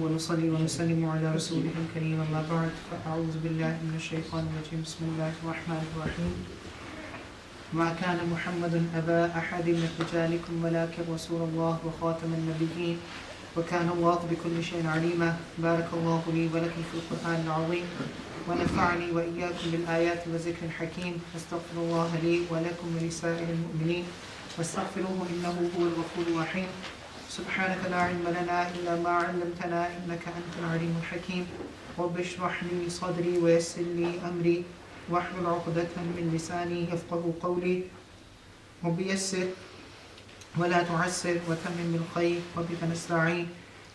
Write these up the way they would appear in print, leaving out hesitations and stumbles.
ونصلي ونسلم على رسوله الكريم أما بعد فأعوذ بالله من الشيطان الرجيم بسم الله الرحمن الرحيم ما كان محمد أبا أحد من رجالكم ولكن رسول الله وخاتم النبيين وكان الله بكل شيء عليما بارك الله لي ولكم في القرآن العظيم ونفعني وإياكم بالآيات والذكر الحكيم أستغفر الله لي ولكم ولسائر المؤمنين واستغفروه إنه هو الغفور الرحيم سبحانك لا علم لنا إلا ما علمتنا إنك أنت العليم الحكيم رب اشرح لي صدري ويسر لي أمري واحلل عقدة من لساني يفقه قولي رب يسر ولا تعسر وتمم بالخير وبك نستعين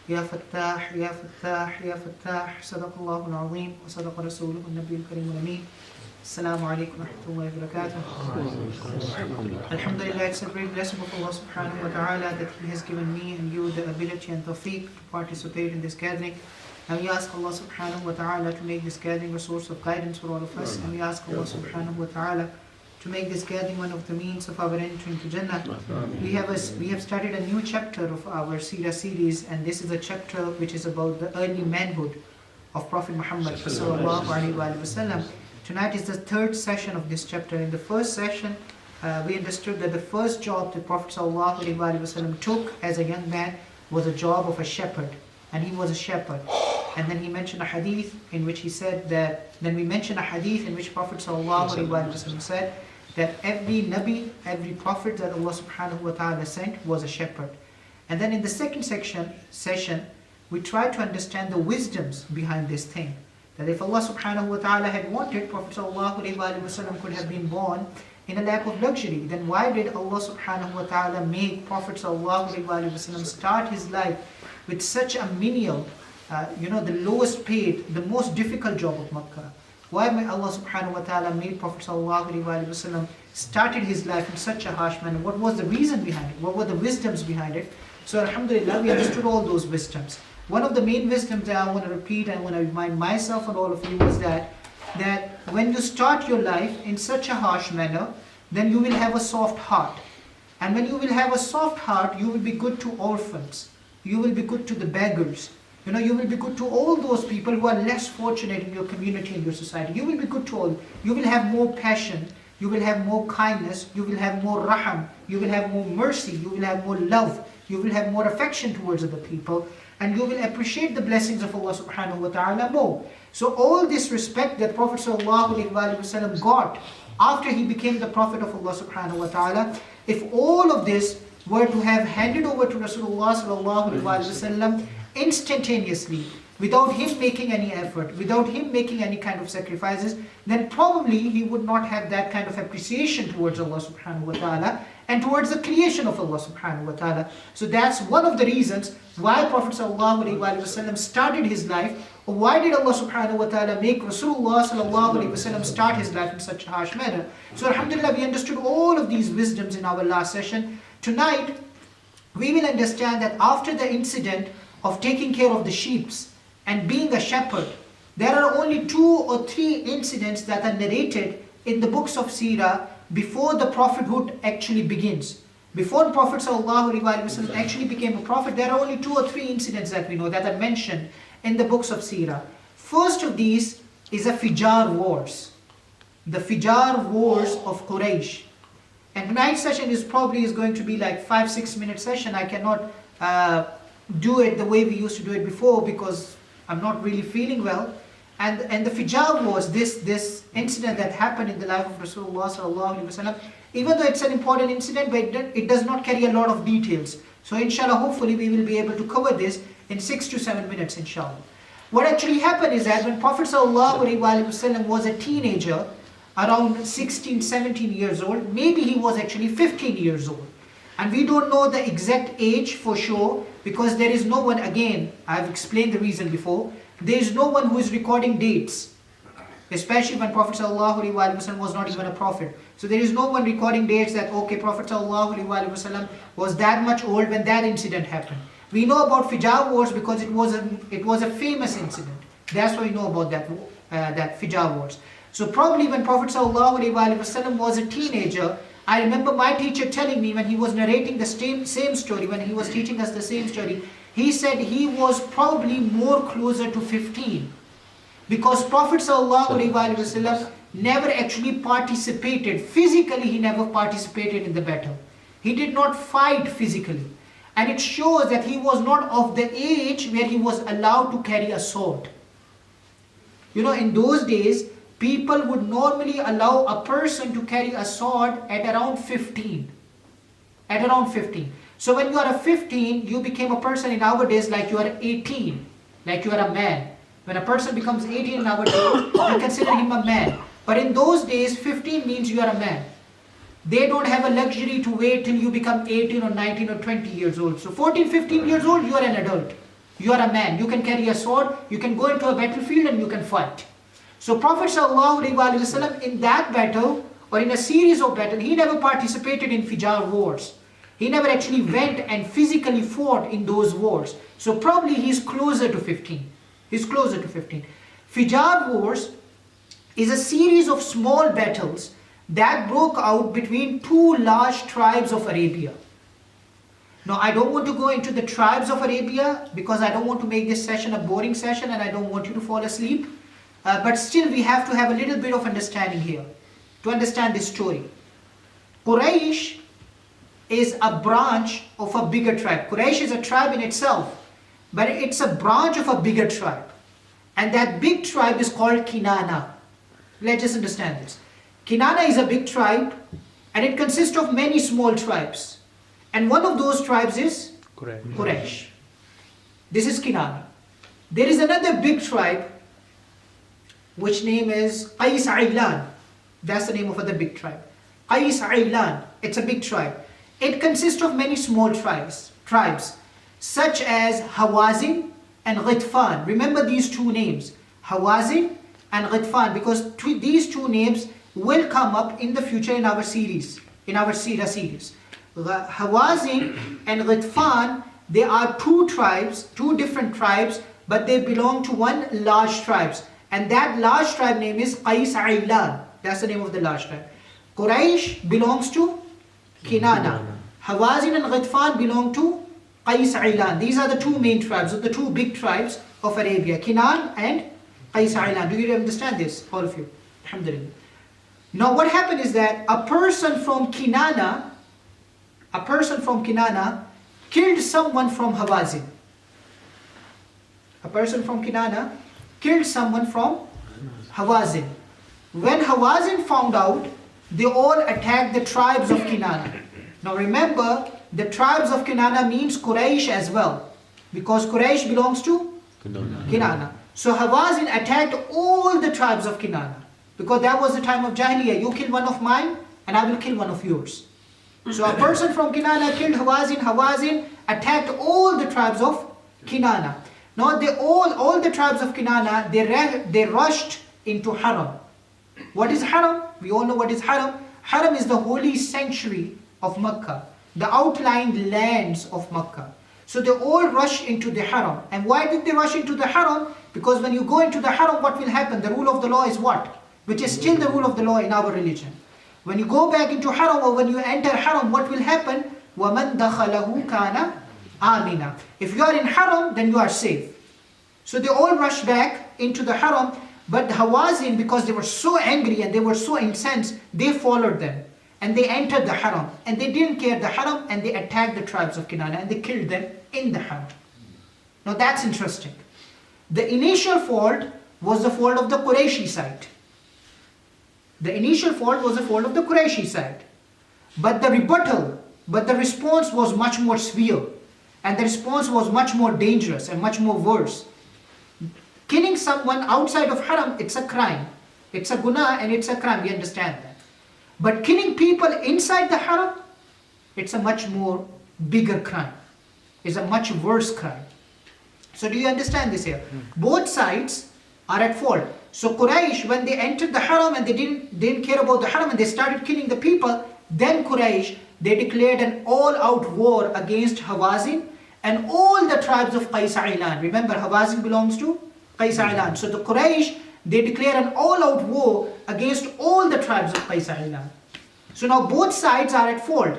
يا فتاح يا فتاح يا فتاح صدق الله العظيم وصدق رسوله النبي الكريم الأمين Assalamu alaikum wa rahmatullahi wa barakatuh. Alhamdulillah, it's a great blessing of Allah subhanahu wa ta'ala that He has given me and you the ability and tawfiq to participate in this gathering. And we ask Allah subhanahu wa ta'ala to make this gathering a source of guidance for all of us. And we ask Allah subhanahu wa ta'ala to make this gathering one of the means of our entry into Jannah. We have started a new chapter of our Seerah series, and this is a chapter which is about the early manhood of Prophet Muhammad sallallahu alaihi wasallam. Tonight is the third session of this chapter. In the first session, we understood that the first job that Prophet ﷺ took as a young man was a job of a shepherd, and he was a shepherd. And then he mentioned a hadith in which he said that, then we mentioned a hadith in which Prophet ﷺ said that every Nabi, every Prophet that Allah subhanahu wa ta'ala sent was a shepherd. And then in the second session, we tried to understand the wisdoms behind this thing. That if Allah subhanahu wa ta'ala had wanted, Prophet ﷺ could have been born in a lap of luxury. Then why did Allah subhanahu wa ta'ala make Prophet ﷺ start his life with such a menial, the lowest paid, the most difficult job of Makkah? Why may Allah subhanahu wa ta'ala made Prophet ﷺ started his life in such a harsh manner? What was the reason behind it? What were the wisdoms behind it? So alhamdulillah, we understood all those wisdoms. One of the main wisdoms that I want to repeat and I want to remind myself and all of you was that when you start your life in such a harsh manner, then you will have a soft heart. And when you will have a soft heart, you will be good to orphans. You will be good to the beggars. You will be good to all those people who are less fortunate in your community and your society. You will be good to all. You will have more passion. You will have more kindness. You will have more raham. You will have more mercy. You will have more love. You will have more affection towards other people. And you will appreciate the blessings of Allah subhanahu wa ta'ala more. So all this respect that Prophet ﷺ got after he became the Prophet of Allah subhanahu wa ta'ala, if all of this were to have handed over to Rasulullah ﷺ instantaneously, without him making any effort, without him making any kind of sacrifices, then probably he would not have that kind of appreciation towards Allah subhanahu wa ta'ala and towards the creation of Allah subhanahu wa ta'ala. So that's one of the reasons why Prophet ﷺ started his life, or why did Allah subhanahu wa ta'ala make Rasulullah ﷺ start his life in such a harsh manner. So alhamdulillah, we understood all of these wisdoms in our last session. Tonight, we will understand that after the incident of taking care of the sheep and being a shepherd, there are only 2 or 3 incidents that are narrated in the books of Seerah before the prophethood actually begins. Before Prophet ﷺ actually became a prophet, there are only 2 or 3 incidents that we know that are mentioned in the books of Seerah. First of these is the Fijar wars. The Fijar wars of Quraysh. And tonight's session is going to be like 5-6 minute session. I cannot do it the way we used to do it before because I'm not really feeling well. And the Fijar wars, this incident that happened in the life of Rasulullah sallallahu alaihi wasallam, even though it's an important incident, but it does not carry a lot of details. So inshallah, hopefully we will be able to cover this in 6 to 7 minutes, inshallah. What actually happened is that when Prophet sallallahu alaihi wasallam was a teenager, around 16, 17 years old, maybe he was actually 15 years old. And we don't know the exact age for sure, because there is no one, again, I've explained the reason before, there is no one who is recording dates, especially when Prophet ﷺ was not even a prophet. So there is no one recording dates that, okay, Prophet ﷺ was that much old when that incident happened. We know about Fijar wars because it was a famous incident. That's why we know about that Fijar wars. So probably when Prophet ﷺ was a teenager, I remember my teacher telling me when he was narrating the same story, when he was teaching us the same story, He said he was probably more closer to 15. Because Prophet ﷺ never actually participated, physically he never participated in the battle. He did not fight physically. And it shows that he was not of the age where he was allowed to carry a sword. You know, in those days, people would normally allow a person to carry a sword at around 15. At around 15. So when you are a 15, you became a person in our days like you are 18. Like you are a man. When a person becomes 18 nowadays, you consider him a man. But in those days, 15 means you are a man. They don't have a luxury to wait till you become 18 or 19 or 20 years old. So 14, 15 years old, you are an adult. You are a man. You can carry a sword. You can go into a battlefield and you can fight. So Prophet ﷺ in that battle or in a series of battles, he never participated in Fijar wars. He never actually went and physically fought in those wars. So probably he's closer to 15. He's closer to 15. Fijar wars is a series of small battles that broke out between two large tribes of Arabia. Now I don't want to go into the tribes of Arabia because I don't want to make this session a boring session and I don't want you to fall asleep. But still we have to have a little bit of understanding here to understand this story. Quraysh is a branch of a bigger tribe. Quraysh is a tribe in itself, but it's a branch of a bigger tribe. And that big tribe is called Kinana. Let's just understand this. Kinana is a big tribe and it consists of many small tribes. And one of those tribes is Quraysh. This is Kinana. There is another big tribe which name is Qais Ailan. That's the name of the big tribe. Qais Ailan. It's a big tribe. It consists of many small tribes such as Hawazin and Ghatfan. Remember these two names, Hawazin and Ghatfan, because these two names will come up in the future in our series, in our Seerah series. Hawazin and Ghatfan, they are two tribes, two different tribes, but they belong to one large tribe. And that large tribe name is Qais Ailan. That's the name of the large tribe. Quraysh belongs to Kinana. Hawazin and Ghatfan belong to Qais Ailan. These are the two main tribes, or the two big tribes of Arabia, Kinan and Qais Ailan. Do you understand this, all of you? Alhamdulillah. Now what happened is that a person from Kinana killed someone from Hawazin. A person from Kinana killed someone from Hawazin. When Hawazin found out, they all attacked the tribes of Kinana. Now remember, the tribes of Kinana means Quraysh as well, because Quraysh belongs to Kinana. So Hawazin attacked all the tribes of Kinana, because that was the time of Jahiliyyah. You kill one of mine and I will kill one of yours. So a person from Kinana killed Hawazin. Hawazin attacked all the tribes of Kinana. Now all the tribes of Kinana, they rushed into Haram. What is Haram? We all know what is Haram. Haram is the holy sanctuary of Makkah, the outlying lands of Makkah. So they all rushed into the Haram. And why did they rush into the Haram? Because when you go into the Haram, what will happen? The rule of the law is what? Which is still the rule of the law in our religion. When you go back into Haram, or when you enter Haram, what will happen? وَمَنْ دَخَلَهُ كَانَ آمِنًا. If you are in Haram, then you are safe. So they all rushed back into the Haram, but the Hawazin, because they were so angry and they were so incensed, they followed them. And they entered the Haram. And they didn't care the Haram, and they attacked the tribes of Kinana and they killed them in the Haram. Now that's interesting. The initial fault was the fault of the Qurayshi side. The initial fault was the fault of the Qurayshi side. But the response was much more severe. And the response was much more dangerous and much more worse. Killing someone outside of Haram, it's a crime. It's a guna and it's a crime, we understand that. But killing people inside the Haram, it's a much more bigger crime. It's a much worse crime. So do you understand this here? Both sides are at fault. So Quraysh, when they entered the Haram and they didn't care about the Haram and they started killing the people, then Quraysh, they declared an all-out war against Hawazin and all the tribes of Qais Ailan. Remember, Hawazin belongs to Qais Ailan. So the Quraysh, they declare an all-out war against all the tribes of Qais Ailan. So now both sides are at fault.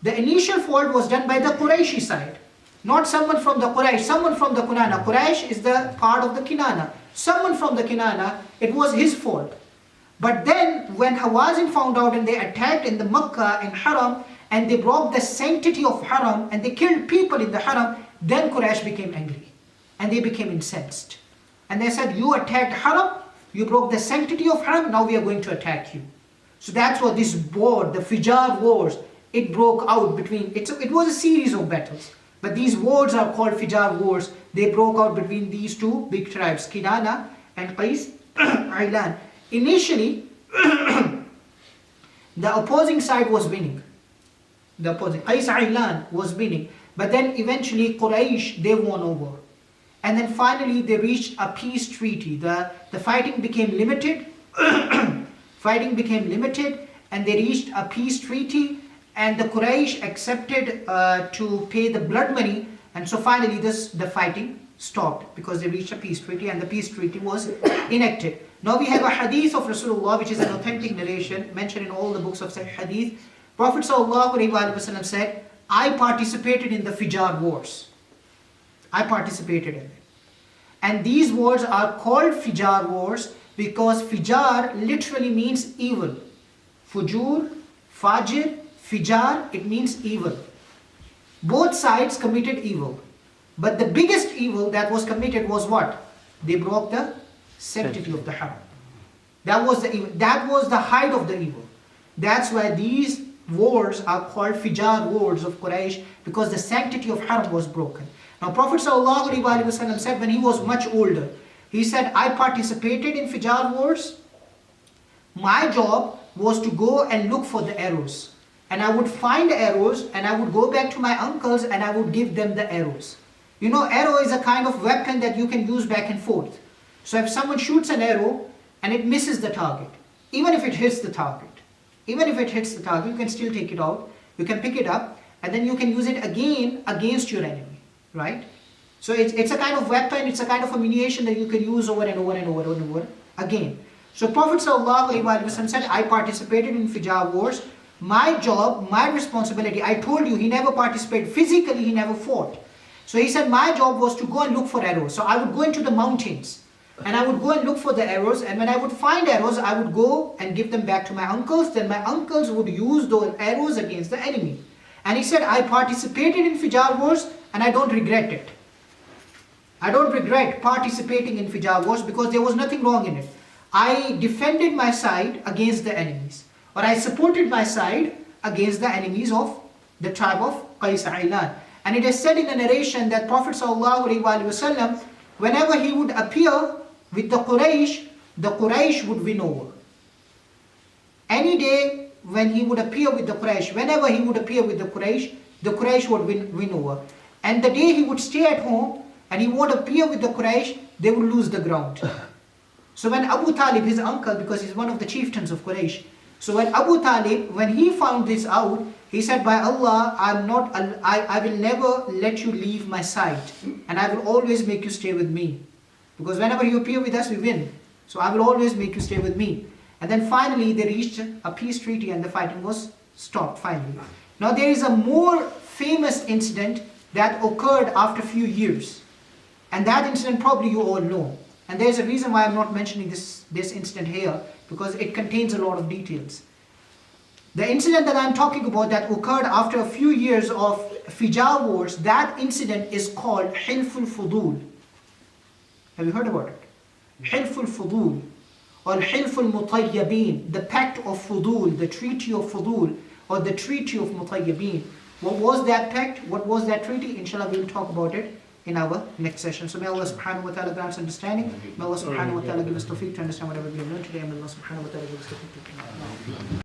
The initial fault was done by the Qurayshi side. Not someone from the Quraysh, someone from the Kinana. Quraysh is the part of the Kinana. Someone from the Kinana, it was his fault. But then when Hawazin found out and they attacked in the Makkah in Haram and they broke the sanctity of Haram and they killed people in the Haram, then Quraysh became angry and they became incensed. And they said, you attacked Haram, you broke the sanctity of Haram, now we are going to attack you. So that's what this war, the Fijar wars, it broke out between, it was a series of battles. But these wars are called Fijar wars. They broke out between these two big tribes, Kinana and Qais Ailan. Initially, the opposing side was winning. The opposing, Qais Ailan was winning. But then eventually Quraysh, they won over. And then finally they reached a peace treaty. The fighting became limited. Fighting became limited and they reached a peace treaty. And the Quraysh accepted to pay the blood money, and so finally the fighting stopped because they reached a peace treaty and the peace treaty was enacted. Now we have a hadith of Rasulullah, which is an authentic narration mentioned in all the books of Sahih Hadith. Prophet ﷺ said, I participated in the Fijar wars. I participated in it. And these wars are called Fijar wars because Fijar literally means evil. Fujur, Fajr, Fijar, it means evil. Both sides committed evil. But the biggest evil that was committed was what? They broke the sanctity of the Haram. That was the evil. That was the height of the evil. That's why these wars are called Fijar wars of Quraysh, because the sanctity of Haram was broken. Now Prophet ﷺ said when he was much older, he said, I participated in Fijar wars. My job was to go and look for the arrows. And I would find arrows and I would go back to my uncles and I would give them the arrows. You know, arrow is a kind of weapon that you can use back and forth. So if someone shoots an arrow and it misses the target, even if it hits the target, you can still take it out, you can pick it up and then you can use it again against your enemy, right? So it's a kind of weapon, it's a kind of ammunition that you can use over and over and over and over again. So Prophet ﷺ said, I participated in Fijar wars. My job, my responsibility, I told you, he never participated physically, he never fought. So he said my job was to go and look for arrows. So I would go into the mountains and I would go and look for the arrows, and when I would find arrows, I would go and give them back to my uncles. Then my uncles would use those arrows against the enemy. And he said, I participated in Fijar wars and I don't regret it. I don't regret participating in Fijar wars because there was nothing wrong in it. I defended my side against the enemies. Or I supported my side against the enemies of the tribe of Qais Ailan. And it is said in the narration that Prophet ﷺ, whenever he would appear with the Quraysh would win over. Any day when he would appear with the Quraysh, whenever he would appear with the Quraysh would win over. And the day he would stay at home and he won't appear with the Quraysh, they would lose the ground. So when Abu Talib, his uncle, because he's one of the chieftains of Quraysh, so when Abu Talib, when he found this out, he said, by Allah, I will never let you leave my side. And I will always make you stay with me. Because whenever you appear with us, we win. So I will always make you stay with me. And then finally, they reached a peace treaty and the fighting was stopped finally. Now there is a more famous incident that occurred after a few years. And that incident probably you all know. And there's a reason why I'm not mentioning this incident here, because it contains a lot of details. The incident that I'm talking about that occurred after a few years of Fijar wars, that incident is called Hilful Fudul. Have you heard about it? Hilful Fudul or Hilful Mutayyabin, the pact of Fudul, the treaty of Fudul or the treaty of Mutayyabin. What was that pact? What was that treaty? Inshallah, we'll talk about it in our next session. So may Allah subhanahu wa ta'ala grant us understanding. May Allah subhanahu wa ta'ala give us tawfiq to understand whatever we have learned today. And may Allah subhanahu wa ta'ala give us tawfiq to